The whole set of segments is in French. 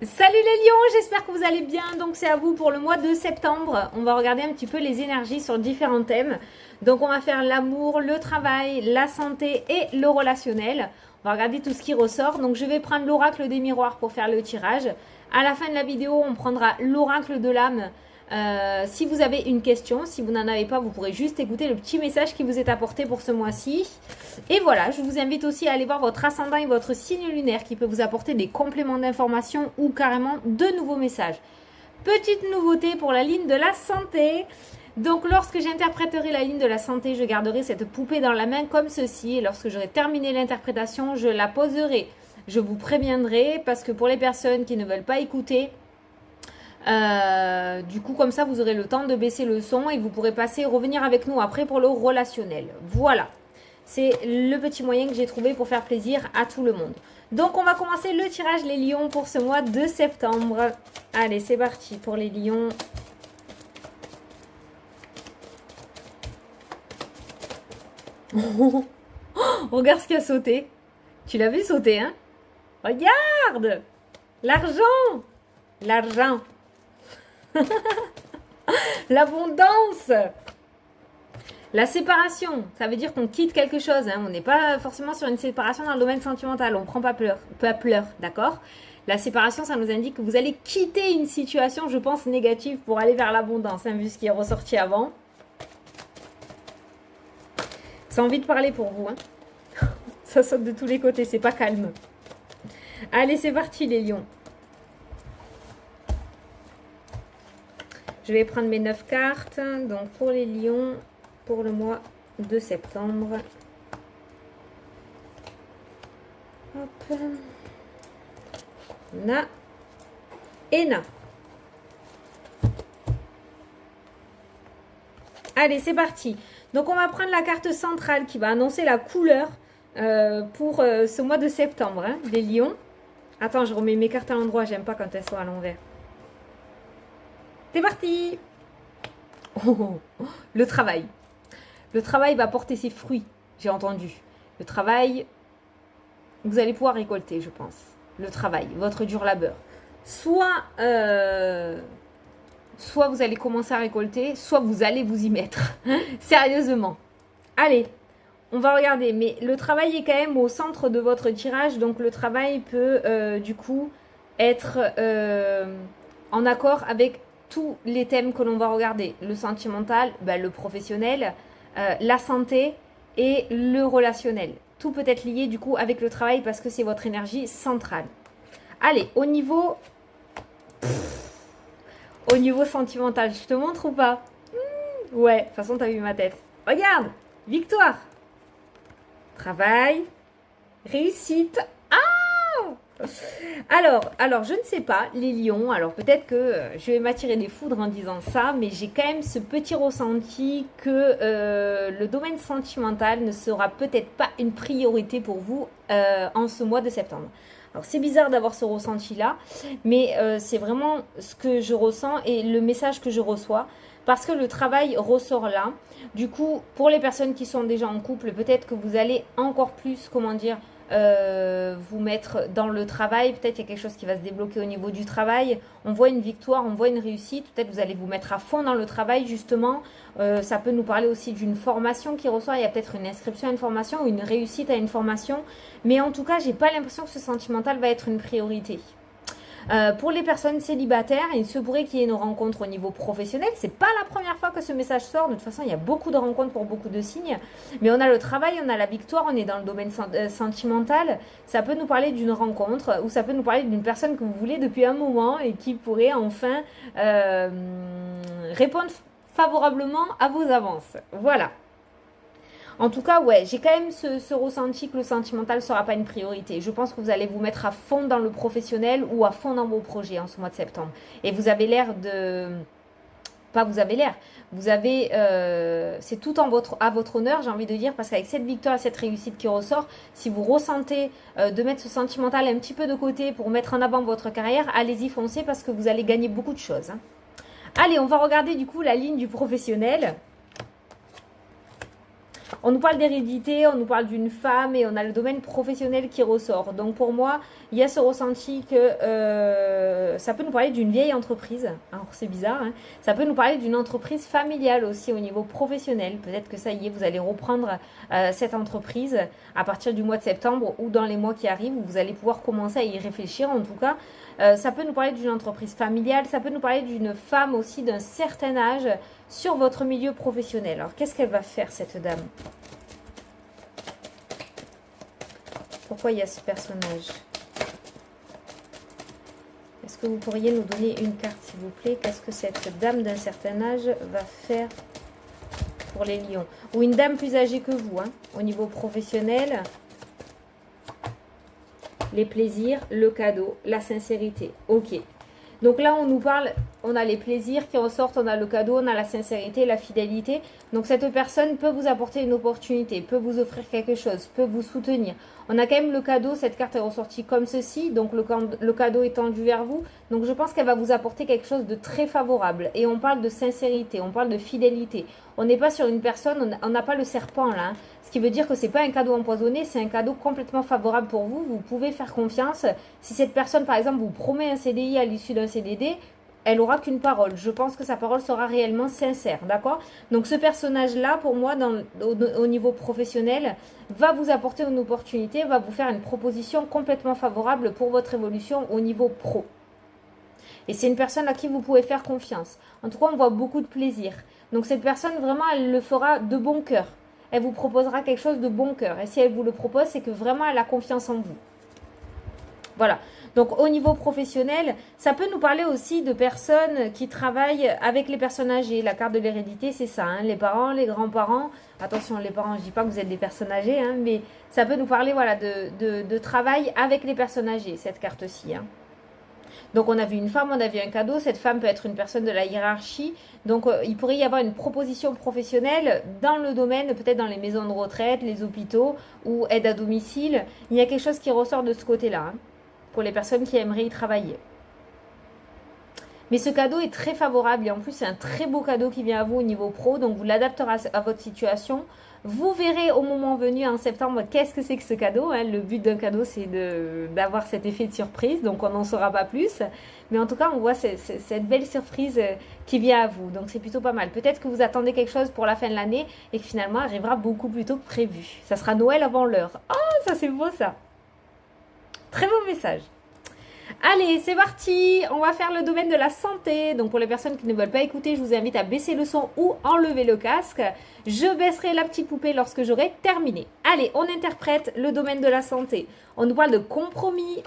Salut les lions, j'espère que vous allez bien. Donc c'est à vous pour le mois de septembre. On va regarder un petit peu les énergies sur différents thèmes. Donc on va faire l'amour, le travail, la santé et le relationnel. On va regarder tout ce qui ressort. Donc je vais prendre l'oracle des miroirs pour faire le tirage. À la fin de la vidéo, on prendra l'oracle de l'âme. Si vous avez une question, si vous n'en avez pas, vous pourrez juste écouter le petit message qui vous est apporté pour ce mois-ci. Et voilà, je vous invite aussi à aller voir votre ascendant et votre signe lunaire qui peut vous apporter des compléments d'information ou carrément de nouveaux messages. Petite nouveauté pour la ligne de la santé. Donc lorsque j'interpréterai la ligne de la santé, je garderai cette poupée dans la main comme ceci. Et lorsque j'aurai terminé l'interprétation, je la poserai. Je vous préviendrai parce que pour les personnes qui ne veulent pas écouter, du coup comme ça vous aurez le temps de baisser le son et vous pourrez revenir avec nous après pour le relationnel. Voilà, c'est le petit moyen que j'ai trouvé pour faire plaisir à tout le monde. Donc on va commencer le tirage les lions pour ce mois de septembre. Allez, c'est parti pour les lions. Regarde ce qui a sauté. Tu l'as vu sauter, hein? Regarde! L'argent! L'argent! L'abondance, la séparation, ça veut dire qu'on quitte quelque chose, hein. On n'est pas forcément sur une séparation dans le domaine sentimental, on ne prend pas pleur, d'accord? La séparation, ça nous indique que vous allez quitter une situation, je pense, négative pour aller vers l'abondance, hein, vu ce qui est ressorti avant. Ça a envie de parler pour vous, hein. Ça saute de tous les côtés, c'est pas calme. Allez, c'est parti les lions. Je vais prendre mes 9 cartes. Donc pour les lions, pour le mois de septembre. Hop. Na. Et na. Allez, c'est parti. Donc on va prendre la carte centrale qui va annoncer la couleur pour ce mois de septembre. Hein, les lions. Attends, je remets mes cartes à l'endroit. J'aime pas quand elles sont à l'envers. C'est parti. Le travail. Le travail va porter ses fruits, j'ai entendu. Le travail, vous allez pouvoir récolter, je pense. Le travail, votre dur labeur. Soit vous allez commencer à récolter, soit vous allez vous y mettre. Sérieusement. Allez, on va regarder. Mais le travail est quand même au centre de votre tirage. Donc le travail peut du coup être en accord avec tous les thèmes que l'on va regarder. Le sentimental, le professionnel, la santé et le relationnel. Tout peut être lié du coup avec le travail parce que c'est votre énergie centrale. Allez, au niveau sentimental, je te montre ou pas? Ouais, de toute façon, t'as vu ma tête. Regarde, victoire, travail, réussite. Alors, je ne sais pas, les lions, alors peut-être que je vais m'attirer des foudres en disant ça, mais j'ai quand même ce petit ressenti que le domaine sentimental ne sera peut-être pas une priorité pour vous en ce mois de septembre. Alors c'est bizarre d'avoir ce ressenti-là, mais c'est vraiment ce que je ressens et le message que je reçois, parce que le travail ressort là. Du coup, pour les personnes qui sont déjà en couple, peut-être que vous allez encore plus, vous mettre dans le travail. Peut-être qu'il y a quelque chose qui va se débloquer au niveau du travail. On voit une victoire, on voit une réussite. Peut-être que vous allez vous mettre à fond dans le travail justement. Ça peut nous parler aussi d'une formation qui ressort. Il y a peut-être une inscription à une formation ou une réussite à une formation. Mais en tout cas, j'ai pas l'impression que ce sentimental va être une priorité. Pour les personnes célibataires, il se pourrait qu'il y ait une rencontre au niveau professionnel. C'est pas la première fois que ce message sort. De toute façon, il y a beaucoup de rencontres pour beaucoup de signes. Mais on a le travail, on a la victoire, on est dans le domaine sentimental. Ça peut nous parler d'une rencontre ou ça peut nous parler d'une personne que vous voulez depuis un moment et qui pourrait enfin répondre favorablement à vos avances. Voilà. En tout cas, ouais, j'ai quand même ce ressenti que le sentimental ne sera pas une priorité. Je pense que vous allez vous mettre à fond dans le professionnel ou à fond dans vos projets en ce mois de septembre. Et vous avez l'air de... Pas vous avez l'air. Vous avez... c'est tout à votre honneur, j'ai envie de dire, parce qu'avec cette victoire, cette réussite qui ressort, si vous ressentez de mettre ce sentimental un petit peu de côté pour mettre en avant votre carrière, allez-y, foncez parce que vous allez gagner beaucoup de choses. Hein. Allez, on va regarder du coup la ligne du professionnel. On nous parle d'hérédité, on nous parle d'une femme et on a le domaine professionnel qui ressort. Donc pour moi, il y a ce ressenti que ça peut nous parler d'une vieille entreprise. Alors c'est bizarre, hein. Ça peut nous parler d'une entreprise familiale aussi au niveau professionnel. Peut-être que ça y est, vous allez reprendre cette entreprise à partir du mois de septembre ou dans les mois qui arrivent, où vous allez pouvoir commencer à y réfléchir. En tout cas, ça peut nous parler d'une entreprise familiale, ça peut nous parler d'une femme aussi d'un certain âge sur votre milieu professionnel. Alors qu'est-ce qu'elle va faire cette dame? Pourquoi il y a ce personnage? Est-ce que vous pourriez nous donner une carte, s'il vous plaît? Qu'est-ce que cette dame d'un certain âge va faire pour les lions? Ou une dame plus âgée que vous, hein, au niveau professionnel. Les plaisirs, le cadeau, la sincérité. Ok. Donc là, on nous parle, on a les plaisirs qui ressortent, on a le cadeau, on a la sincérité, la fidélité. Donc cette personne peut vous apporter une opportunité, peut vous offrir quelque chose, peut vous soutenir. On a quand même le cadeau, cette carte est ressortie comme ceci, donc le cadeau est tendu vers vous. Donc je pense qu'elle va vous apporter quelque chose de très favorable. Et on parle de sincérité, on parle de fidélité. On n'est pas sur une personne, on n'a pas le serpent là. Hein. Ce qui veut dire que ce n'est pas un cadeau empoisonné, c'est un cadeau complètement favorable pour vous. Vous pouvez faire confiance. Si cette personne, par exemple, vous promet un CDI à l'issue d'un CDD, elle aura qu'une parole. Je pense que sa parole sera réellement sincère, d'accord? Donc ce personnage-là, pour moi, au niveau professionnel, va vous apporter une opportunité, va vous faire une proposition complètement favorable pour votre évolution au niveau pro. Et c'est une personne à qui vous pouvez faire confiance. En tout cas, on voit beaucoup de plaisir. Donc cette personne, vraiment, elle le fera de bon cœur. Elle vous proposera quelque chose de bon cœur. Et si elle vous le propose, c'est que vraiment, elle a confiance en vous. Voilà. Donc, au niveau professionnel, ça peut nous parler aussi de personnes qui travaillent avec les personnes âgées. La carte de l'hérédité, c'est ça. Hein, les parents, les grands-parents. Attention, les parents, je ne dis pas que vous êtes des personnes âgées. Hein, mais ça peut nous parler voilà, de travail avec les personnes âgées, cette carte-ci. Hein. Donc, on a vu une femme, on a vu un cadeau. Cette femme peut être une personne de la hiérarchie. Donc, il pourrait y avoir une proposition professionnelle dans le domaine, peut-être dans les maisons de retraite, les hôpitaux ou aide à domicile. Il y a quelque chose qui ressort de ce côté-là, hein, pour les personnes qui aimeraient y travailler. Mais ce cadeau est très favorable et en plus, c'est un très beau cadeau qui vient à vous au niveau pro. Donc, vous l'adapterez à votre situation. Vous verrez au moment venu en septembre qu'est-ce que c'est que ce cadeau. Hein. Le but d'un cadeau, c'est d'avoir cet effet de surprise. Donc, on n'en saura pas plus. Mais en tout cas, on voit cette belle surprise qui vient à vous. Donc, c'est plutôt pas mal. Peut-être que vous attendez quelque chose pour la fin de l'année et que finalement, arrivera beaucoup plus tôt que prévu. Ça sera Noël avant l'heure. Oh, ça c'est beau ça. Très beau message. Allez, c'est parti. On va faire le domaine de la santé. Donc, pour les personnes qui ne veulent pas écouter, je vous invite à baisser le son ou enlever le casque. Je baisserai la petite poupée lorsque j'aurai terminé. Allez, on interprète le domaine de la santé. On nous parle de compromis.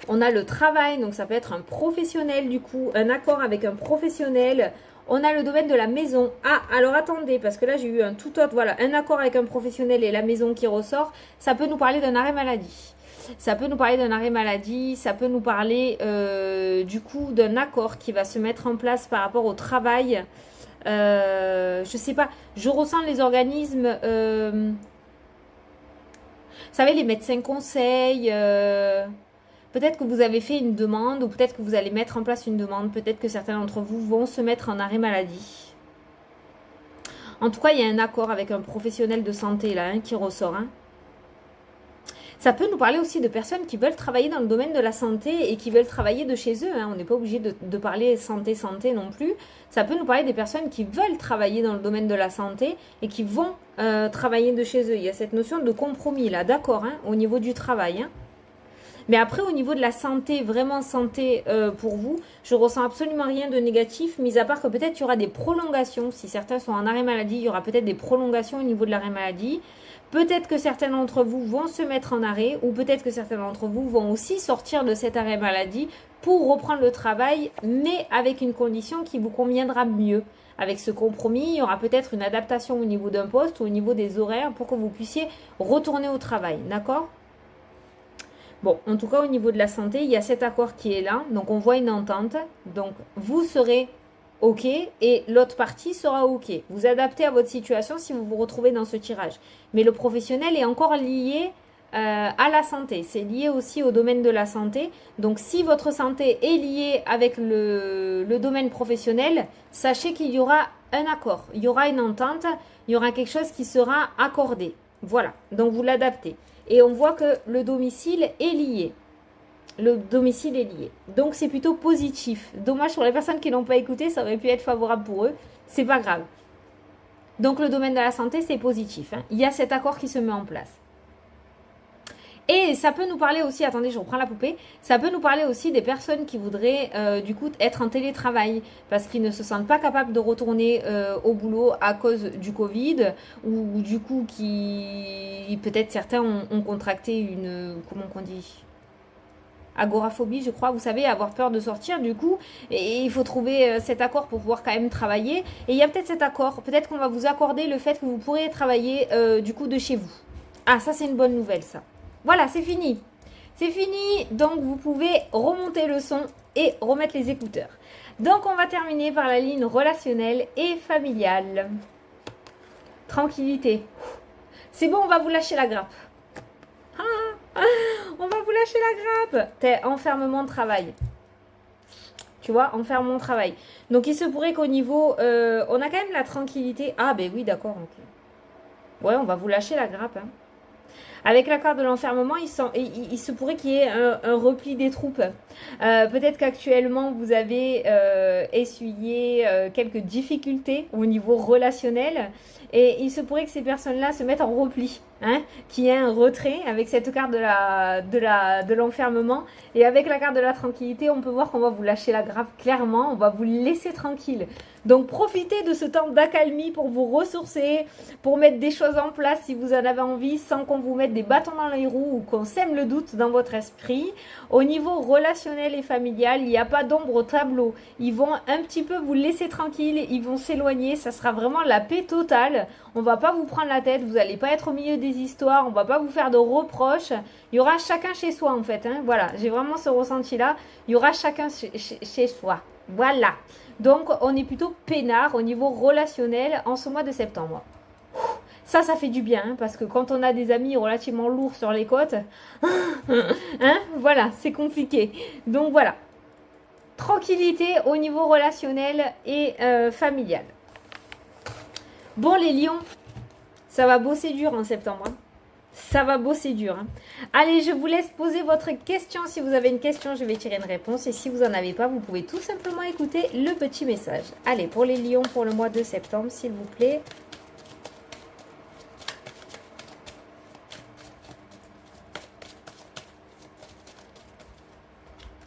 On a le travail, donc ça peut être un professionnel du coup, un accord avec un professionnel. On a le domaine de la maison. Ah, alors attendez, parce que là j'ai eu un tout autre, voilà, un accord avec un professionnel et la maison qui ressort. Ça peut nous parler d'un arrêt maladie. Ça peut nous parler d'un arrêt maladie, ça peut nous parler du coup d'un accord qui va se mettre en place par rapport au travail. Je sais pas, je ressens les organismes, vous savez, les médecins conseils, peut-être que vous avez fait une demande ou peut-être que vous allez mettre en place une demande, peut-être que certains d'entre vous vont se mettre en arrêt maladie. En tout cas, il y a un accord avec un professionnel de santé là, hein, qui ressort, hein. Ça peut nous parler aussi de personnes qui veulent travailler dans le domaine de la santé et qui veulent travailler de chez eux. Hein. On n'est pas obligé de parler santé non plus. Ça peut nous parler des personnes qui veulent travailler dans le domaine de la santé et qui vont travailler de chez eux. Il y a cette notion de compromis là, d'accord, hein, au niveau du travail. Hein. Mais après, au niveau de la santé, vraiment santé pour vous, je ressens absolument rien de négatif, mis à part que peut-être il y aura des prolongations. Si certains sont en arrêt maladie, il y aura peut-être des prolongations au niveau de l'arrêt maladie. Peut-être que certains d'entre vous vont se mettre en arrêt ou peut-être que certains d'entre vous vont aussi sortir de cet arrêt maladie pour reprendre le travail, mais avec une condition qui vous conviendra mieux. Avec ce compromis, il y aura peut-être une adaptation au niveau d'un poste ou au niveau des horaires pour que vous puissiez retourner au travail, d'accord ? Bon, en tout cas, au niveau de la santé, il y a cet accord qui est là. Donc, on voit une entente. Donc, vous serez OK et l'autre partie sera OK. Vous adaptez à votre situation si vous vous retrouvez dans ce tirage. Mais le professionnel est encore lié à la santé. C'est lié aussi au domaine de la santé. Donc, si votre santé est liée avec le domaine professionnel, sachez qu'il y aura un accord. Il y aura une entente. Il y aura quelque chose qui sera accordé. Voilà. Donc, vous l'adaptez. Et on voit que le domicile est lié. Le domicile est lié. Donc, c'est plutôt positif. Dommage pour les personnes qui n'ont pas écouté, ça aurait pu être favorable pour eux. C'est pas grave. Donc, le domaine de la santé, c'est positif. Hein. Il y a cet accord qui se met en place. Et ça peut nous parler aussi, attendez, je reprends la poupée, ça peut nous parler aussi des personnes qui voudraient du coup être en télétravail parce qu'ils ne se sentent pas capables de retourner au boulot à cause du Covid ou du coup qui, peut-être certains ont contracté une, comment qu'on dit, agoraphobie, je crois, vous savez, avoir peur de sortir du coup, et il faut trouver cet accord pour pouvoir quand même travailler. Et il y a peut-être cet accord, peut-être qu'on va vous accorder le fait que vous pourrez travailler du coup de chez vous. Ah, ça c'est une bonne nouvelle ça. Voilà, c'est fini. C'est fini, donc vous pouvez remonter le son et remettre les écouteurs. Donc on va terminer par la ligne relationnelle et familiale. Tranquillité. C'est bon, on va vous lâcher la grappe. On va vous lâcher la grappe. T'es enfermement de travail. Tu vois, enfermement de travail. Donc il se pourrait qu'au niveau... on a quand même la tranquillité. Ah ben oui, d'accord. Okay. Ouais, on va vous lâcher la grappe. Hein. Avec l'accord de l'enfermement, il se pourrait qu'il y ait un repli des troupes. Peut-être qu'actuellement, vous avez essuyé quelques difficultés au niveau relationnel. Et il se pourrait que ces personnes-là se mettent en repli. Hein, qu'il y ait un retrait avec cette carte de l'enfermement. Et avec la carte de la tranquillité, on peut voir qu'on va vous lâcher la grappe clairement. On va vous laisser tranquille. Donc profitez de ce temps d'accalmie pour vous ressourcer, pour mettre des choses en place si vous en avez envie, sans qu'on vous mette des bâtons dans les roues ou qu'on sème le doute dans votre esprit. Au niveau relationnel et familial, il n'y a pas d'ombre au tableau. Ils vont un petit peu vous laisser tranquille, ils vont s'éloigner, ça sera vraiment la paix totale. On va pas vous prendre la tête, vous n'allez pas être au milieu des histoires, on va pas vous faire de reproches. Il y aura chacun chez soi en fait. Hein. Voilà, j'ai vraiment ce ressenti-là. Il y aura chacun chez soi. Voilà. Donc, on est plutôt peinard au niveau relationnel en ce mois de septembre. Ça fait du bien, hein, parce que quand on a des amis relativement lourds sur les côtes, hein, voilà, c'est compliqué. Donc, voilà. Tranquillité au niveau relationnel et familial. Bon, les lions, ça va bosser dur en septembre. Hein. Ça va bosser dur. Hein. Allez, je vous laisse poser votre question. Si vous avez une question, je vais tirer une réponse. Et si vous n'en avez pas, vous pouvez tout simplement écouter le petit message. Allez, pour les lions, pour le mois de septembre, s'il vous plaît.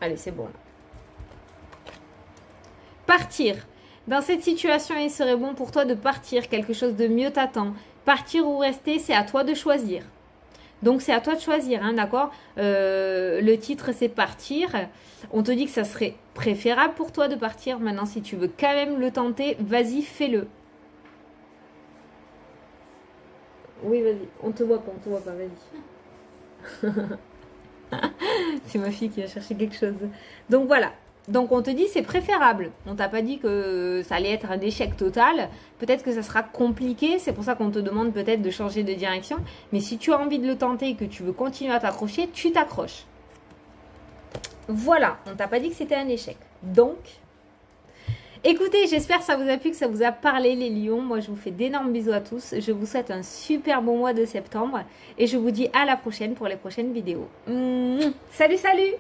Allez, c'est bon. Là. Partir. Dans cette situation, il serait bon pour toi de partir. Quelque chose de mieux t'attend. Partir ou rester, c'est à toi de choisir. Donc, c'est à toi de choisir, hein, d'accord. Le titre, c'est partir. On te dit que ça serait préférable pour toi de partir. Maintenant, si tu veux quand même le tenter, vas-y, fais-le. Oui, vas-y. On te voit pas, vas-y. C'est ma fille qui a cherché quelque chose. Donc, voilà. Donc, on te dit c'est préférable. On t'a pas dit que ça allait être un échec total. Peut-être que ça sera compliqué. C'est pour ça qu'on te demande peut-être de changer de direction. Mais si tu as envie de le tenter et que tu veux continuer à t'accrocher, tu t'accroches. Voilà. On t'a pas dit que c'était un échec. Donc, écoutez, j'espère que ça vous a plu, que ça vous a parlé les lions. Moi, je vous fais d'énormes bisous à tous. Je vous souhaite un super bon mois de septembre. Et je vous dis à la prochaine pour les prochaines vidéos. Salut, salut!